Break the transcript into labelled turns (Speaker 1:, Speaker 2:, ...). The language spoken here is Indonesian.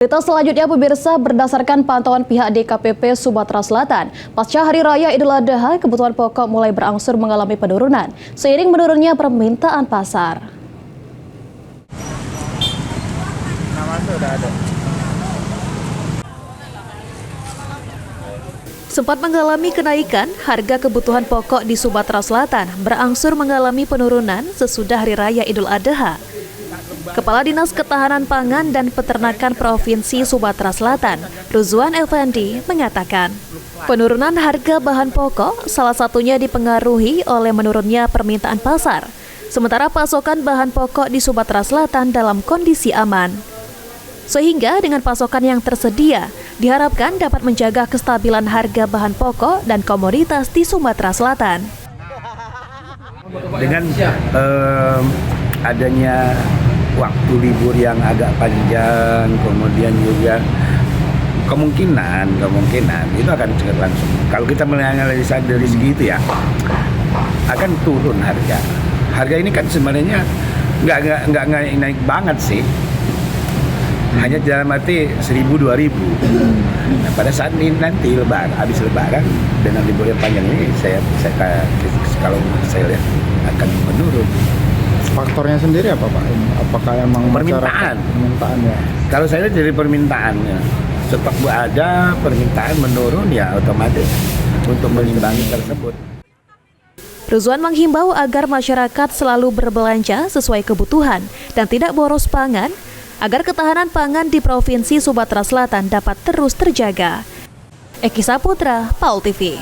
Speaker 1: Berita selanjutnya pemirsa, berdasarkan pantauan pihak DKPP Sumatera Selatan, pasca Hari Raya Idul Adha, kebutuhan pokok mulai berangsur mengalami penurunan seiring menurunnya permintaan pasar. Sempat mengalami kenaikan, harga kebutuhan pokok di Sumatera Selatan berangsur mengalami penurunan sesudah Hari Raya Idul Adha. Kepala Dinas Ketahanan Pangan dan Peternakan Provinsi Sumatera Selatan, Ruzwan Effendi, mengatakan, penurunan harga bahan pokok salah satunya dipengaruhi oleh menurunnya permintaan pasar, sementara pasokan bahan pokok di Sumatera Selatan dalam kondisi aman. Sehingga dengan pasokan yang tersedia, diharapkan dapat menjaga kestabilan harga bahan pokok dan komoditas di Sumatera Selatan.
Speaker 2: Dengan adanya waktu libur yang agak panjang, kemudian juga kemungkinan itu akan cepat langsung. Kalau kita menganalisa dari segi itu ya, akan turun harga. Harga ini kan sebenarnya nggak naik banget sih. Hanya dalam arti 1.000-2.000. Nah, pada saat ini nanti habis lebaran dengan libur yang panjang ini kalau saya lihat akan menurun.
Speaker 3: Faktornya sendiri apa Pak? Apakah emang permintaannya?
Speaker 2: Kalau saya lihat dari permintaannya, stok ada, permintaan menurun ya otomatis untuk mengimbangi tersebut.
Speaker 1: Ruzwan menghimbau agar masyarakat selalu berbelanja sesuai kebutuhan dan tidak boros pangan, agar ketahanan pangan di Provinsi Sumatera Selatan dapat terus terjaga. Eki Saputra, PAUL TV.